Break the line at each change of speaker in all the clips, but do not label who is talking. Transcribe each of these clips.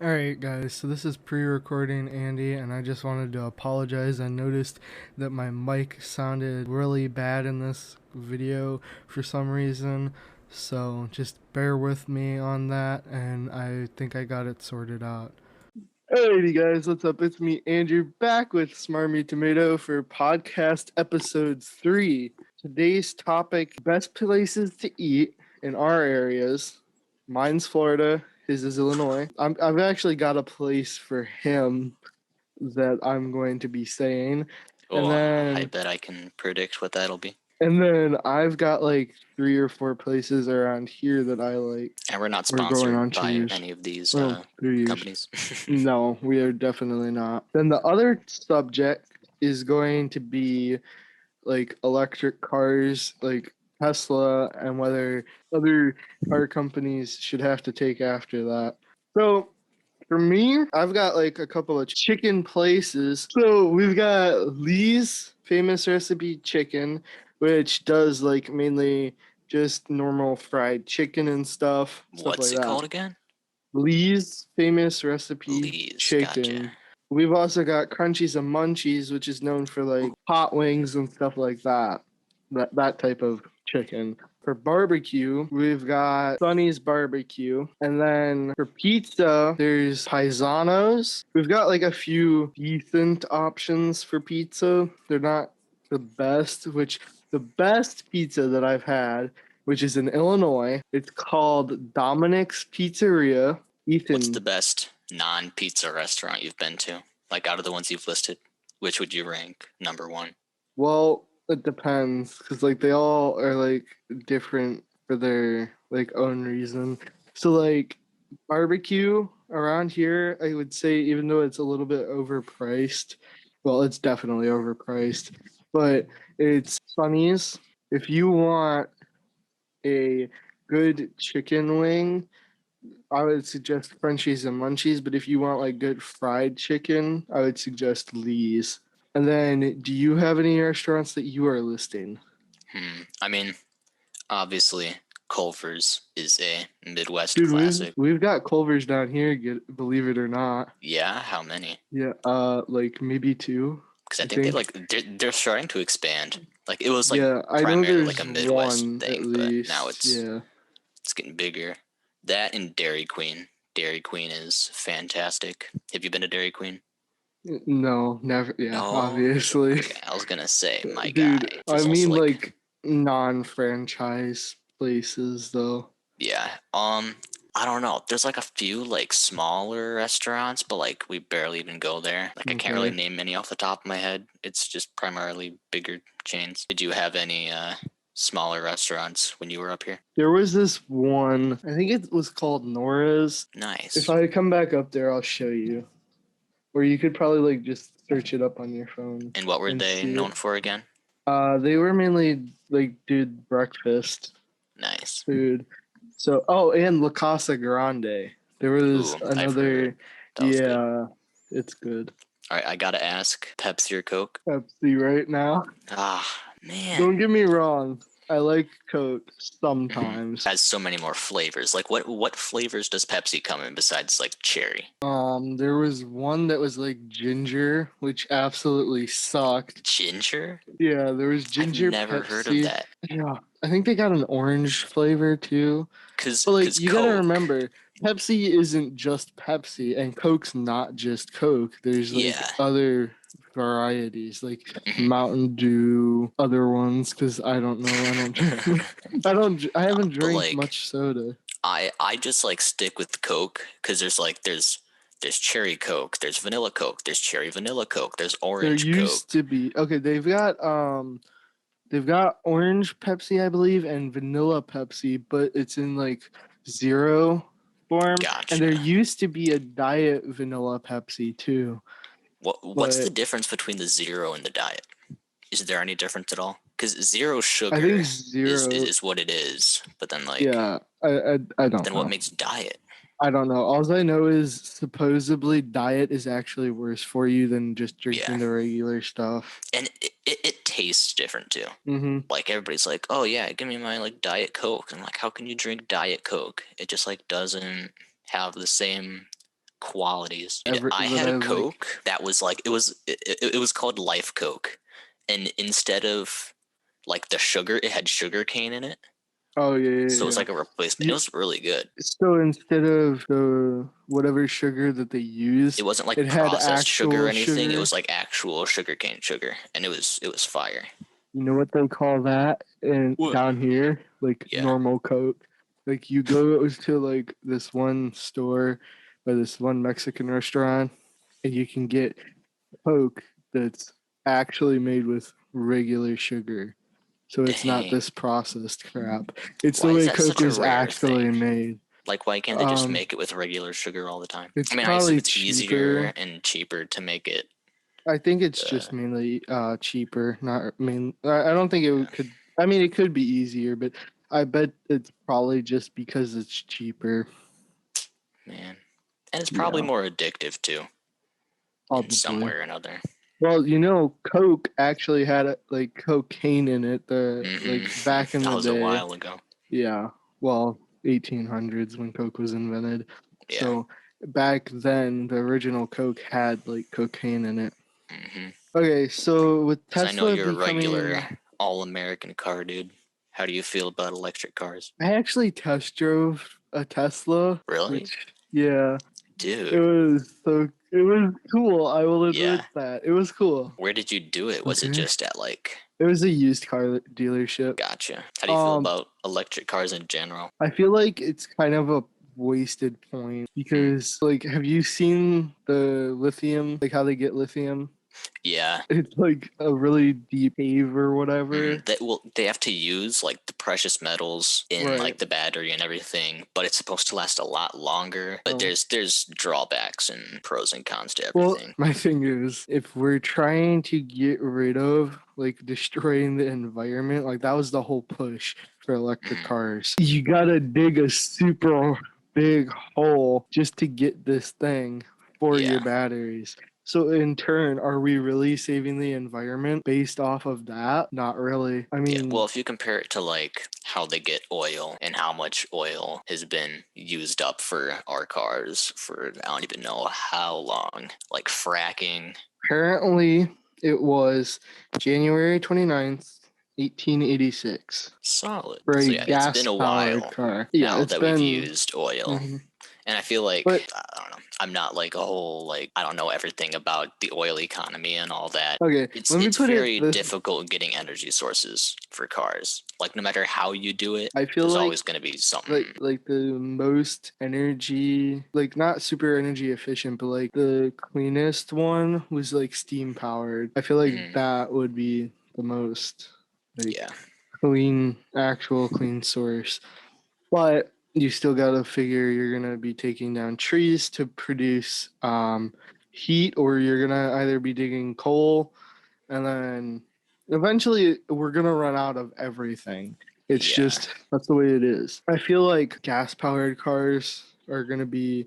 Alright guys, so this is pre-recording Andy, and I just wanted to apologize. I noticed that my mic sounded really bad in this video for some reason, so just bear with me on that, and I think I got it sorted out. Alrighty guys, what's up? It's me, Andrew, back with Smarmy Tomato for podcast episode 3. Today's topic, best places to eat in our areas. Mine's Florida, his is Illinois. I've actually got a place for him that I'm going to be saying.
Oh,
And
I
then
bet I can predict what that'll be.
I've got like 3 or 4 places around here that I like.
And we're not
We're going on
sponsored
to
by
use.
any of these
Well, 3 years.
companies.
No, we are definitely not. Then the other subject is going to be like electric cars, like Tesla, and whether other car companies should have to take after that. So for me, I've got like a couple of chicken places. So we've got Lee's Famous Recipe Chicken, which does like mainly just normal fried chicken and stuff
What's
like
it
that.
called again?
Lee's Famous Recipe
Lee's,
Chicken.
gotcha.
We've also got Crunchies and Munchies, which is known for like hot wings and stuff like that. That type of chicken. For barbecue, we've got Sonny's Barbecue. And then for pizza, there's Paisanos. We've got like a few decent options for pizza. They're not the best, which the best pizza that I've had, which is in Illinois, it's called Dominic's Pizzeria. Ethan.
What's the best non-pizza restaurant you've been to? Like out of the ones you've listed, which would you rank number one?
Well, it depends, because like they all are like different for their like own reason. So like barbecue around here, I would say, even though it's a little bit overpriced, well, it's definitely overpriced, but it's Sonny's. If you want a good chicken wing, I would suggest Crunchies and Munchies, but if you want like good fried chicken, I would suggest Lee's. And then, do you have any restaurants that you are listing?
I mean, obviously, Culver's is a Midwest
Dude,
classic.
we've got Culver's down here, believe it or not.
Yeah, how many?
Yeah, like maybe 2.
Because I think they're starting to expand. Like it was like
Yeah, I know
primarily like
there's
a Midwest
one at
thing, but
least.
now it's
Yeah.
getting bigger. That and Dairy Queen. Dairy Queen is fantastic. Have you been to Dairy Queen?
No, never. Yeah,
No.
obviously.
Okay, I was gonna say, my
Dude,
guy.
I
There's also
mean like non-franchise places though.
yeah. I don't know. There's like a few like smaller restaurants, but like we barely even go there. Like I can't really name any off the top of my head. It's just primarily bigger chains. Did you have any smaller restaurants when you were up here?
There was this one, I think it was called Nora's.
Nice.
If I come back up there, I'll show you. Or you could probably like just search it up on your phone.
And what were they known for again?
They were mainly like did breakfast
Nice
food. So and La Casa Grande. There was another. Yeah, it's good.
All right, I gotta ask, Pepsi or Coke?
Pepsi right now.
Ah, man.
Don't get me wrong. I like Coke sometimes.
Has so many more flavors. Like what flavors does Pepsi come in besides like cherry?
There was one that was like ginger, which absolutely sucked.
Ginger?
Yeah, there was ginger.
I've never heard of that.
Yeah, I think they got an orange flavor too.
Cause
you gotta remember, Pepsi isn't just Pepsi, and Coke's not just Coke. There's like other varieties, like Mountain Dew, other ones. Because I don't know, I haven't drank much soda.
I just like stick with Coke because there's cherry Coke, there's vanilla Coke, there's cherry vanilla Coke, there's orange Coke.
There used to be. Okay, they've got orange Pepsi, I believe, and vanilla Pepsi, but it's in like zero form.
Gotcha.
And there used to be a diet vanilla Pepsi too.
What's the difference between the zero and the diet? Is there any difference at all? Because zero sugar is what it is, but then like
I don't know.
Then what makes diet?
I don't know. All I know is supposedly diet is actually worse for you than just drinking the regular stuff.
And it tastes different too.
Mm-hmm.
Like everybody's like, oh yeah, give me my like Diet Coke. I'm like, how can you drink Diet Coke? It just like doesn't have the same qualities. Dude,
ever
I
that
had
I
a
like.
Coke that was like it was called Life Coke, and instead of like the sugar, it had sugar cane in it.
Oh yeah,
So
yeah,
it was
yeah.
like a replacement. It
You,
was really good.
so instead of the whatever sugar that they
It
used,
wasn't like
it had
processed sugar or
actual
anything. It
sugar.
was like actual sugar cane sugar, and it was fire.
You know what they call that in
What?
down here? Like
Yeah.
normal Coke. Like you go to like this one store by this one Mexican restaurant and you can get Coke that's actually made with regular sugar. So it's not
Dang.
this processed crap. It's the
Why is
way
that
Coke
such a
was
rare
actually
thing?
made.
Like, why can't they just
Um,
make it with regular sugar all the time?
it's
I mean, I assume
probably
it's easier
cheaper.
and cheaper to make it.
I think it's
Uh,
just mainly cheaper. Not I mean I don't think it could. I mean it could be easier, but I bet it's probably just because it's cheaper.
man, and it's probably
Yeah,
more addictive too, in some way
probably.
or another.
Well, Coke actually had like cocaine in it. The like back in
That
the
was a
day.
while ago.
Yeah. Well, 1800s when Coke was invented.
Yeah.
So back then, the original Coke had like cocaine in it.
Mm-hmm.
Okay, so with
Because I know
Tesla
you're a
becoming,
regular all-American car dude. How do you feel about electric cars?
I actually test drove a Tesla,
Really,
which yeah,
dude?
it was cool. I will admit
Yeah.
that it was cool.
Where did you do it? Was it
Okay,
just at like?
it was a used car dealership.
Gotcha. How do you feel
Um,
about electric cars in general?
I feel like it's kind of a wasted point
Hmm.
because like, have you seen the lithium? Like how they get lithium?
Yeah.
It's like a really deep cave or whatever.
They have to use like the precious metals in
Right.
like the battery and everything, but it's supposed to last a lot longer. But
Oh.
there's drawbacks and pros and cons to
Well,
everything.
my thing is, if we're trying to get rid of like destroying the environment, like that was the whole push for electric
Mhm.
cars. You gotta dig a super big hole just to get this thing for your
Yeah.
batteries. So in turn, are we really saving the environment based off of that? Not really. I
Yeah. Well,
mean,
if you compare it to like how they get oil and how much oil has been used up for our cars for I don't even know how long, like fracking.
apparently it was January 29th, 1886
Solid.
for
So
a
yeah, it's been
gas
a
powered
while
car. Yeah,
now
it's
that we've
been.
used oil.
Mhm.
And I feel like
But
I don't know. I'm not like a whole like I don't know everything about the oil economy and all that.
okay, let me
It's
put it
very
this.
difficult getting energy sources for cars. Like no matter how you do it,
I feel
there's always
like
going to be something.
like the most energy, like not super energy efficient, but like the cleanest one was like steam powered. I feel like
Mm,
that would be the most like
yeah,
clean, actual clean source. But you still gotta figure you're gonna be taking down trees to produce heat, or you're gonna either be digging coal, and then eventually we're gonna run out of everything. It's
yeah.
just that's the way it is. I feel like gas powered cars are gonna be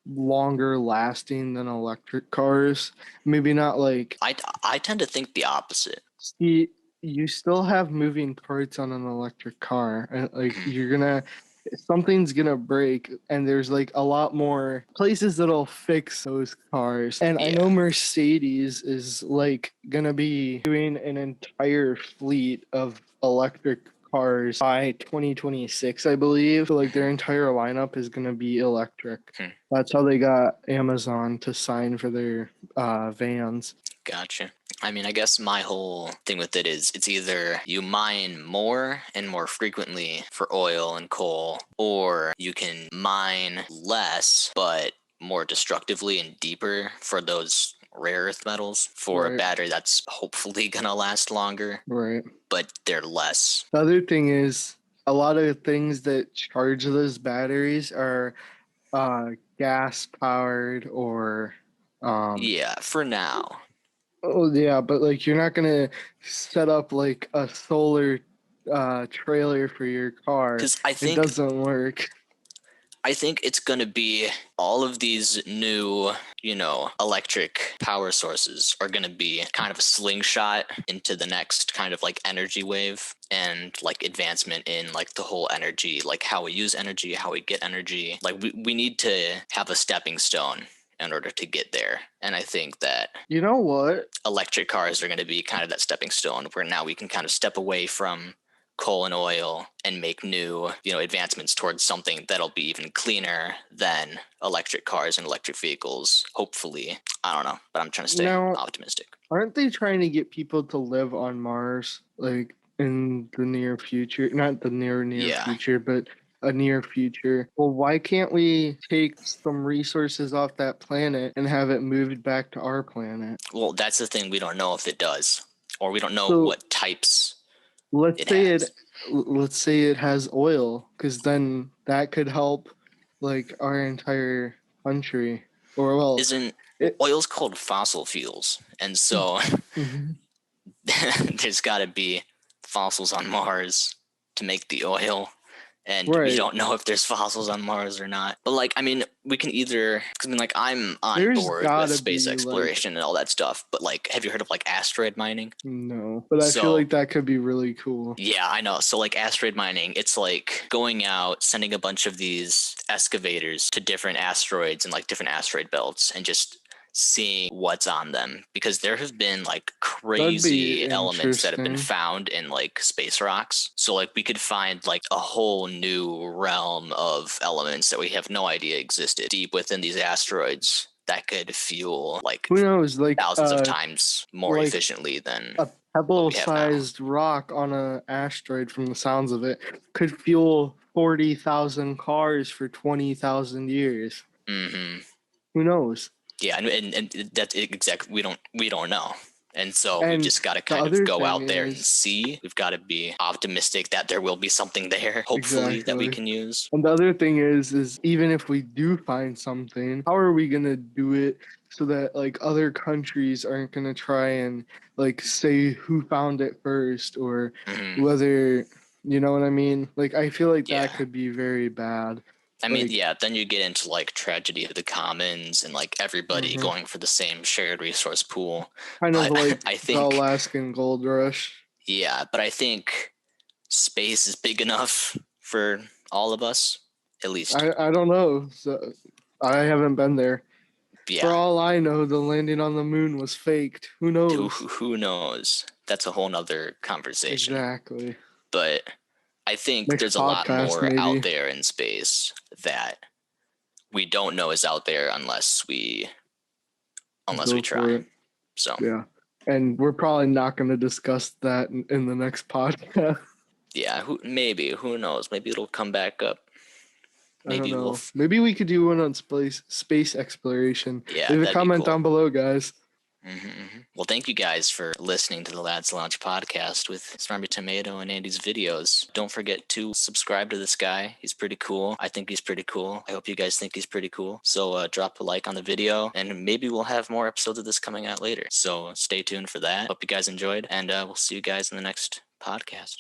longer lasting than electric cars. Maybe not like
I tend to think the opposite.
see, you still have moving parts on an electric car, and like
Mhm.
you're gonna something's gonna break, and there's like a lot more places that'll fix those cars. And I know
Yeah,
Mercedes is like gonna be doing an entire fleet of electric cars by 2026, I believe. So like their
mhm.
entire lineup is gonna be electric.
Hmm.
That's how they got Amazon to sign for their vans.
Gotcha. I mean, I guess my whole thing with it is it's either you mine more and more frequently for oil and coal, or you can mine less but more destructively and deeper for those rare earth metals for a
Right,
battery that's hopefully gonna last longer,
right.
but they're less.
The other thing is a lot of things that charge those batteries are gas powered or um
Yeah, for now.
oh yeah, but like you're not gonna set up like a solar trailer for your car.
Because I
It
think
doesn't work.
I think it's going to be all of these new, electric power sources are going to be kind of a slingshot into the next kind of like energy wave and like advancement in like the whole energy, like how we use energy, how we get energy. Like we need to have a stepping stone in order to get there. And I think that
You know what?
electric cars are going to be kind of that stepping stone where now we can kind of step away from coal and oil and make new, advancements towards something that'll be even cleaner than electric cars and electric vehicles. Hopefully, I don't know, but I'm trying to stay optimistic.
Aren't they trying to get people to live on Mars, like in the near future? Not the near future, but a near future. Well, why can't we take some resources off that planet and have it moved back to our planet?
Well, that's the thing. We don't know if it does, or we don't know what types.
Let's say it has oil, because then that could help like our entire country. Or well,
oil's called fossil fuels, and so there's got to be fossils on Mars to make the oil. And we don't know if there's fossils on Mars or not. But like, I mean, we can either, because I mean, like, I'm on board with space exploration and all that stuff. But like, have you heard of like asteroid mining?
No, but I feel like that could be really cool.
Yeah, I know. So like asteroid mining, it's like going out, sending a bunch of these excavators to different asteroids and like different asteroid belts and just seeing what's on them, because there have been like crazy elements that have been found in like space rocks. So like we could find like a whole new realm of elements that we have no idea existed deep within these asteroids that could fuel like
who knows, like
thousands of times more efficiently than
a pebble-sized rock on an asteroid. From the sounds of it, could fuel 40,000 cars for 20,000 years.
Mm-hmm.
Who knows?
Yeah, and that's exactly, we don't know. And so we've just got to kind of go out there and see. We've got to be optimistic that there will be something there, hopefully, that we can use.
And the other thing is even if we do find something, how are we going to do it so that like other countries aren't going to try and like say who found it first, or whether, you know what I mean? Like, I feel like that could be very bad.
I mean, then you get into like tragedy of the commons and like everybody going for the same shared resource pool.
Kind of like I think the Alaskan gold rush.
Yeah, but I think space is big enough for all of us, at least.
I don't know. So I haven't been there.
Yeah.
For all I know, the landing on the moon was faked. Who knows?
Who knows? That's a whole nother conversation.
Exactly.
But I think there's a lot more out there in space that we don't know is out there unless we try. So
yeah, and we're probably not going to discuss that in the next podcast.
Yeah, who knows? Maybe it'll come back up.
Maybe I don't know. Maybe we could do one on space exploration. Yeah, leave a comment down below, guys.
Well, thank you guys for listening to the Lads Lounge podcast with Smarmy Tomato and Andy's videos. Don't forget to subscribe to this guy. He's pretty cool. I think he's pretty cool. I hope you guys think he's pretty cool. So drop a like on the video, and maybe we'll have more episodes of this coming out later. So stay tuned for that. Hope you guys enjoyed, and we'll see you guys in the next podcast.